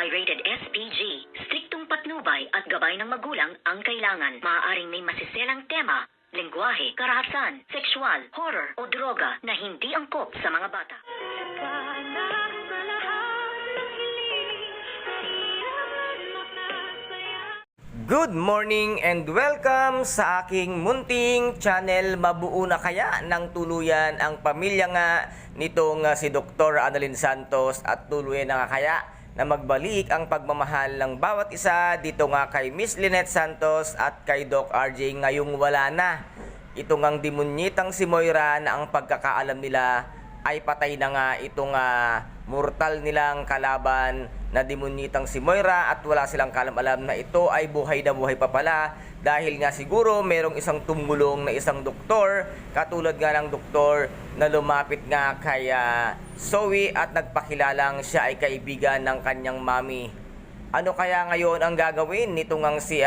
ay rated SPG. Striktong patnubay at gabay ng magulang ang kailangan. Maaaring may masiselang tema, lengguwahe, karahasan, sexual, horror o droga na hindi angkop sa mga bata. Good morning and welcome sa aking munting channel. Mabuo na kaya ng tuluyan ang pamilya nga nitong si Dr. Annalyn Santos at tuluyan na kaya na magbalik ang pagmamahal ng bawat isa dito nga kay Miss Lynette Santos at kay Doc RJ ngayong wala na. Ito ngang demonyitang si Moira na ang pagkakaalam nila ay patay na nga itong mortal nilang kalaban na demonyitang si Moira at wala silang kalam-alam na ito ay buhay na buhay pa pala dahil nga siguro merong isang tumulong na isang doktor katulad nga ng doktor na lumapit nga kay Zoe at nagpakilalang siya ay kaibigan ng kanyang mami. Ano kaya ngayon ang gagawin nitong ang si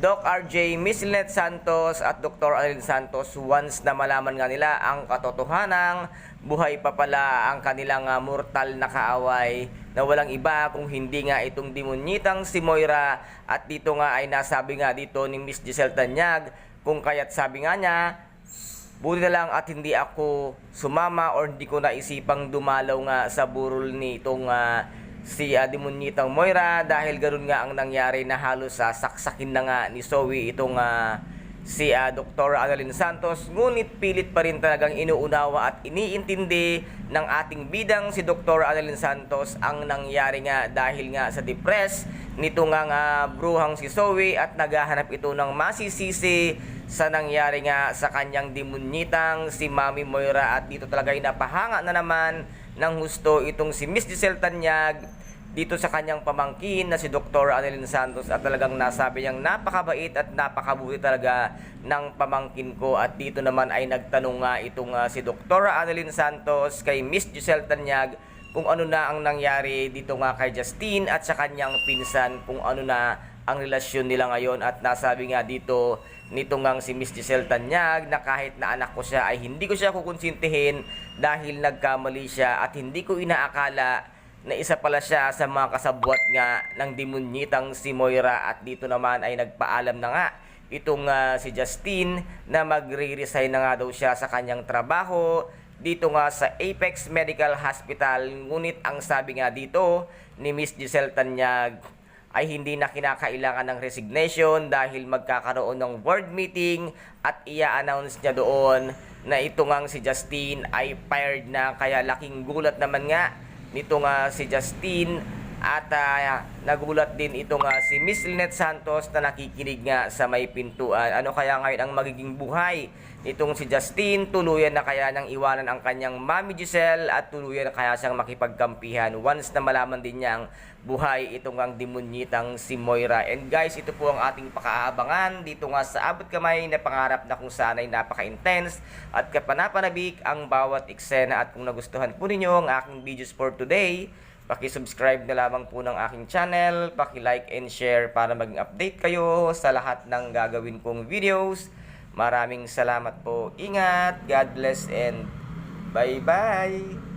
Doc RJ, Miss Lynette Santos at Dr. Annalyn Santos once na malaman nga nila ang katotohanang buhay pa pala ang kanilang mortal na kaaway na walang iba kung hindi nga itong demonyitang si Moira. At dito nga ay nasabi nga dito ni Miss Giselle Tanyag kung kaya't sabi nga niya, buti na lang at hindi ako sumama or hindi ko naisipang dumalaw nga sa burol ni itong si demonyitang Moira dahil ganoon nga ang nangyari na halos saksakin na nga ni Zoe itong si Dr. Annalyn Santos. Ngunit pilit pa rin talagang inuunawa at iniintindi ng ating bidang si Dr. Annalyn Santos ang nangyari nga dahil nga sa depress nito nga bruhang si Zoe at naghahanap ito ng masisisi sa nangyari nga sa kanyang demonyitang si Mami Moira. At dito talaga ay napahanga na naman ng husto itong si Miss Giselle Tanyag dito sa kanyang pamangkin na si Dr. Annalyn Santos at talagang nasabi niyang napakabait at napakabuti talaga ng pamangkin ko. At dito naman ay nagtanong nga itong si Dr. Annalyn Santos kay Miss Giselle Tanyag kung ano na ang nangyari dito nga kay Justine at sa kanyang pinsan, kung ano na ang relasyon nila ngayon. At nasabi nga dito nito ngang si Miss Giselle Tanyag na kahit na anak ko siya ay hindi ko siya kukonsintihin dahil nagkamali siya at hindi ko inaakala na isa pala siya sa mga kasabwat nga ng demonyitang si Moira. At dito naman ay nagpaalam na nga itong si Justine na magre-resign na nga daw siya sa kanyang trabaho dito nga sa Apex Medical Hospital. Ngunit ang sabi nga dito ni Miss Giselle Tanyag ay hindi na kinakailangan ng resignation dahil magkakaroon ng board meeting at i-announce niya doon na ito ngang si Justine ay fired na. Kaya laking gulat naman nga nito nga si Justine at nagulat din ito nga si Miss Lynette Santos na nakikinig nga sa may pintuan. Ano kaya ngayon ang magiging buhay nitong si Justine? Tuluyan na kaya nang iwanan ang kanyang Mami Giselle at tuluyan na kaya siyang makipagkampihan once na malaman din niyang buhay itong ang demonyitang si Moira. And guys, ito po ang ating pakaabangan dito nga sa Abot Kamay na pangarap na kung saan ay napaka-intense at kapanapanabik ang bawat eksena. At kung nagustuhan po ninyo ang aking videos for today, paki-subscribe na lamang po ng aking channel, paki-like and share para maging update kayo sa lahat ng gagawin kong videos. Maraming salamat po. Ingat, God bless and bye-bye!